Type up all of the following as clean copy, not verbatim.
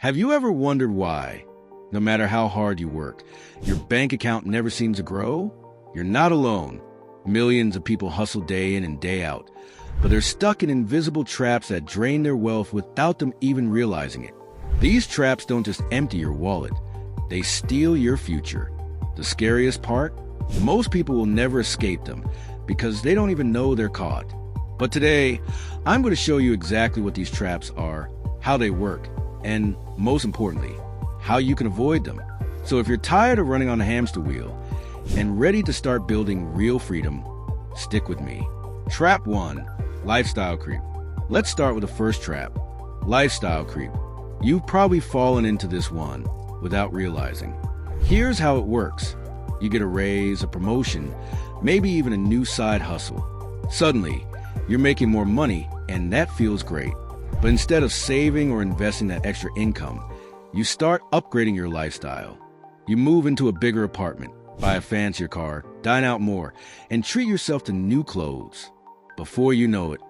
Have you ever wondered why, no matter how hard you work, your bank account never seems to grow? You're not alone. Millions of people hustle day in and day out, but they're stuck in invisible traps that drain their wealth without them even realizing it. These traps don't just empty your wallet, they steal your future. The scariest part? Most people will never escape them because they don't even know they're caught. But today, I'm going to show you exactly what these traps are, how they work, and most importantly, how you can avoid them. So if you're tired of running on a hamster wheel and ready to start building real freedom, stick with me. Trap 1. Lifestyle creep. Let's start with the first trap. Lifestyle creep. You've probably fallen into this one without realizing. Here's how it works. You get a raise, a promotion, maybe even a new side hustle. Suddenly, you're making more money, and that feels great. But instead of saving or investing that extra income, you start upgrading your lifestyle. You move into a bigger apartment, buy a fancier car, dine out more, and treat yourself to new clothes. Before you know it,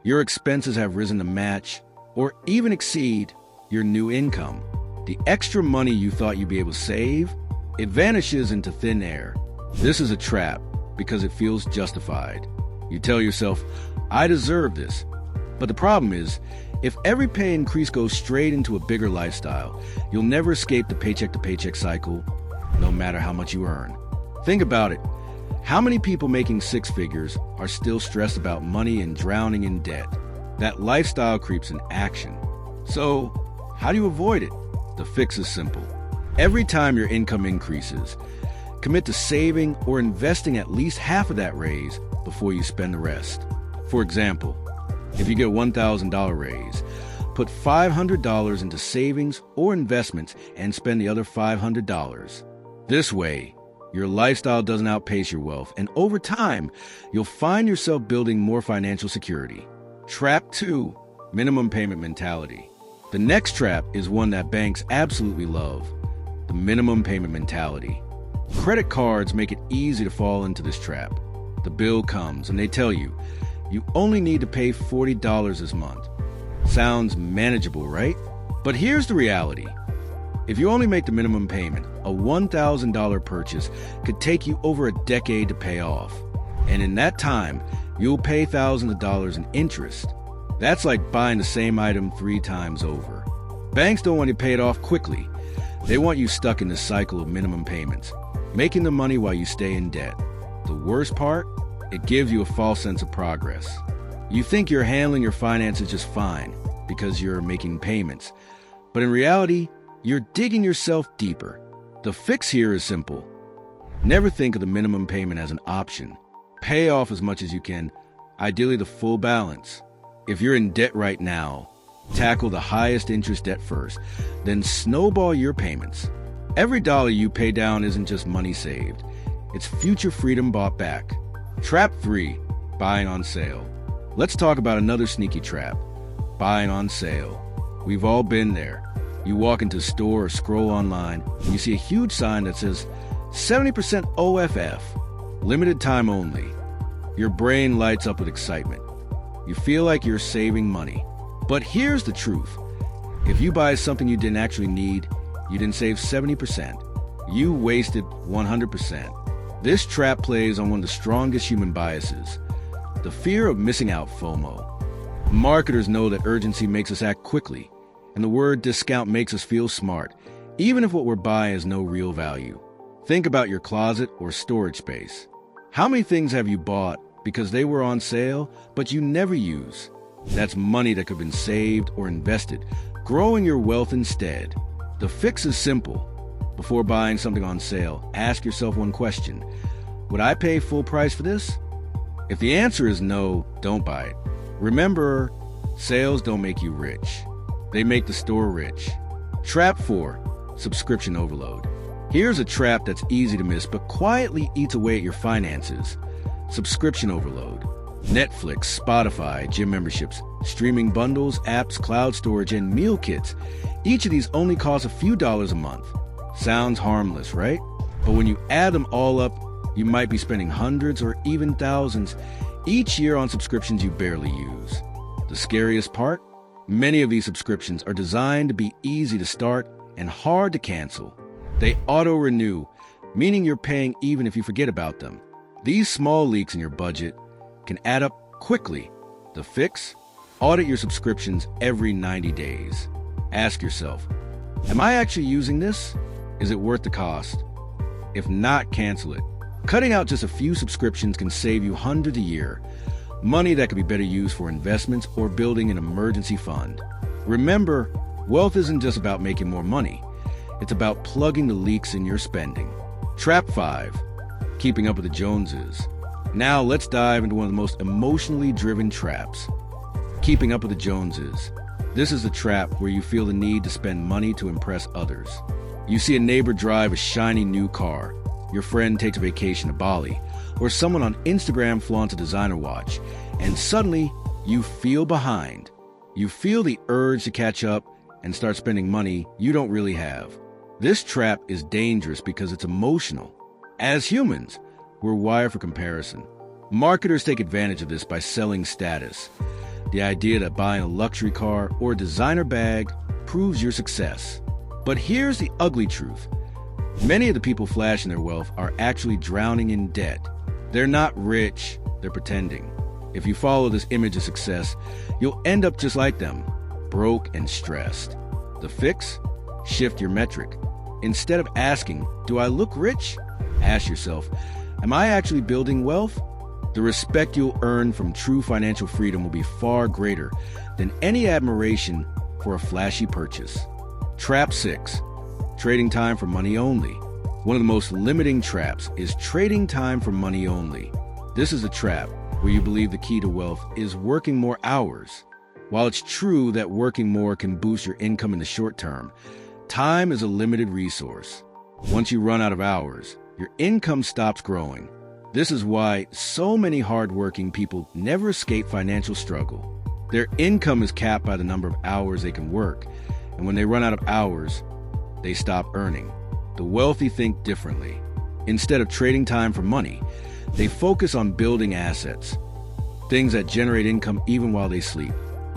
your expenses have risen to match or even exceed your new income. The extra money you thought you'd be able to save, it vanishes into thin air. This is a trap because it feels justified. You tell yourself, I deserve this. But the problem is, if every pay increase goes straight into a bigger lifestyle, you'll never escape the paycheck-to-paycheck cycle, no matter how much you earn. Think about it. How many people making six figures are still stressed about money and drowning in debt? That lifestyle creeps in action. So, how do you avoid it? The fix is simple. Every time your income increases, commit to saving or investing at least half of that raise before you spend the rest. For example, if you get a $1,000 raise, put $500 into savings or investments and spend the other $500. This way, your lifestyle doesn't outpace your wealth, and over time, you'll find yourself building more financial security. Trap 2. Minimum payment mentality. The next trap is one that banks absolutely love, the minimum payment mentality. Credit cards make it easy to fall into this trap. The bill comes and they tell you, you only need to pay $40 this month. Sounds manageable, right? But here's the reality. If you only make the minimum payment, a $1,000 purchase could take you over a decade to pay off. And in that time, you'll pay thousands of dollars in interest. That's like buying the same item 3 times over. Banks don't want you to pay it off quickly. They want you stuck in this cycle of minimum payments, making the money while you stay in debt. The worst part? It gives you a false sense of progress. You think you're handling your finances just fine because you're making payments. But in reality, you're digging yourself deeper. The fix here is simple. Never think of the minimum payment as an option. Pay off as much as you can, ideally the full balance. If you're in debt right now, tackle the highest interest debt first, then snowball your payments. Every dollar you pay down isn't just money saved. It's future freedom bought back. Trap 3. Buying on sale. Let's talk about another sneaky trap. Buying on sale. We've all been there. You walk into a store or scroll online, and you see a huge sign that says 70% OFF, limited time only. Your brain lights up with excitement. You feel like you're saving money. But here's the truth. If you buy something you didn't actually need, you didn't save 70%. You wasted 100%. This trap plays on one of the strongest human biases, the fear of missing out, FOMO. Marketers know that urgency makes us act quickly, and the word discount makes us feel smart, even if what we're buying has no real value. Think about your closet or storage space. How many things have you bought because they were on sale, but you never use? That's money that could have been saved or invested, growing your wealth instead. The fix is simple. Before buying something on sale, ask yourself one question. Would I pay full price for this? If the answer is no, don't buy it. Remember, sales don't make you rich. They make the store rich. Trap 4. Subscription overload. Here's a trap that's easy to miss but quietly eats away at your finances. Subscription overload. Netflix, Spotify, gym memberships, streaming bundles, apps, cloud storage, and meal kits. Each of these only costs a few dollars a month. Sounds harmless, right? But when you add them all up, you might be spending hundreds or even thousands each year on subscriptions you barely use. The scariest part? Many of these subscriptions are designed to be easy to start and hard to cancel. They auto-renew, meaning you're paying even if you forget about them. These small leaks in your budget can add up quickly. The fix? Audit your subscriptions every 90 days. Ask yourself, am I actually using this? Is it worth the cost? If not, cancel it. Cutting out just a few subscriptions can save you hundreds a year, money that could be better used for investments or building an emergency fund. Remember, wealth isn't just about making more money. It's about plugging the leaks in your spending. Trap 5. Keeping up with the Joneses. Now let's dive into one of the most emotionally driven traps. Keeping up with the Joneses. This is the trap where you feel the need to spend money to impress others. You see a neighbor drive a shiny new car, your friend takes a vacation to Bali, or someone on Instagram flaunts a designer watch, and suddenly you feel behind. You feel the urge to catch up and start spending money you don't really have. This trap is dangerous because it's emotional. As humans, we're wired for comparison. Marketers take advantage of this by selling status. The idea that buying a luxury car or a designer bag proves your success. But here's the ugly truth. Many of the people flashing their wealth are actually drowning in debt. They're not rich, they're pretending. If you follow this image of success, you'll end up just like them, broke and stressed. The fix? Shift your metric. Instead of asking, do I look rich? Ask yourself, am I actually building wealth? The respect you'll earn from true financial freedom will be far greater than any admiration for a flashy purchase. Trap 6. Trading time for money only. One of the most limiting traps is trading time for money only. This is a trap where you believe the key to wealth is working more hours. While it's true that working more can boost your income in the short term, time is a limited resource. Once you run out of hours, your income stops growing. This is why so many hardworking people never escape financial struggle. Their income is capped by the number of hours they can work, and when they run out of hours, they stop earning. The wealthy think differently. Instead of trading time for money, they focus on building assets, things that generate income even while they sleep.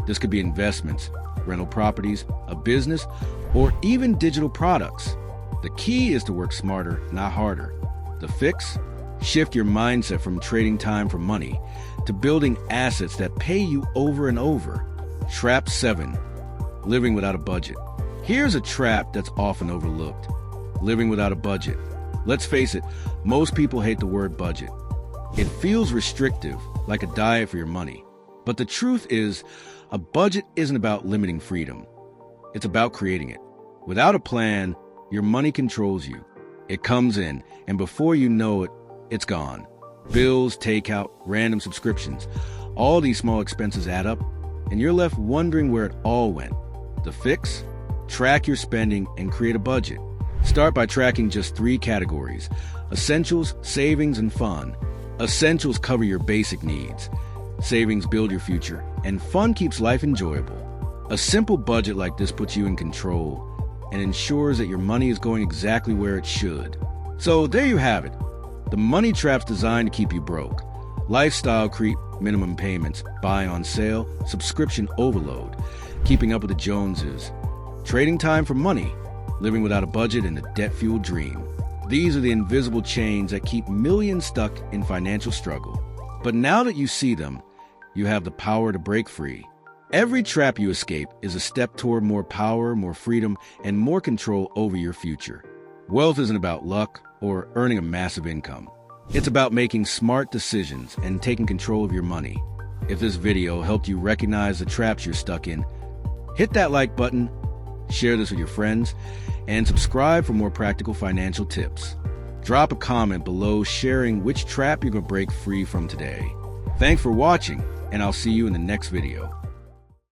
This could be investments, rental properties, a business, or even digital products. The key is to work smarter, not harder. The fix? Shift your mindset from trading time for money to building assets that pay you over and over. Trap 7. Living without a budget. Here's a trap that's often overlooked. Living without a budget. Let's face it, most people hate the word budget. It feels restrictive, like a diet for your money. But the truth is, a budget isn't about limiting freedom. It's about creating it. Without a plan, your money controls you. It comes in, and before you know it, it's gone. Bills, takeout, random subscriptions. All these small expenses add up, and you're left wondering where it all went. The fix? Track your spending and create a budget. Start by tracking just 3 categories: essentials, savings, and fun. Essentials cover your basic needs. Savings build your future, and fun keeps life enjoyable. A simple budget like this puts you in control and ensures that your money is going exactly where it should. So there you have it. The money trap's designed to keep you broke. Lifestyle creep, minimum payments, buy on sale, subscription overload, keeping up with the Joneses, trading time for money, living without a budget, and a debt-fueled dream. These are the invisible chains that keep millions stuck in financial struggle. But now that you see them, you have the power to break free. Every trap you escape is a step toward more power, more freedom, and more control over your future. Wealth isn't about luck or earning a massive income. It's about making smart decisions and taking control of your money. If this video helped you recognize the traps you're stuck in, hit that like button, share this with your friends, and subscribe for more practical financial tips. Drop a comment below sharing which trap you're going to break free from today. Thanks for watching, and I'll see you in the next video.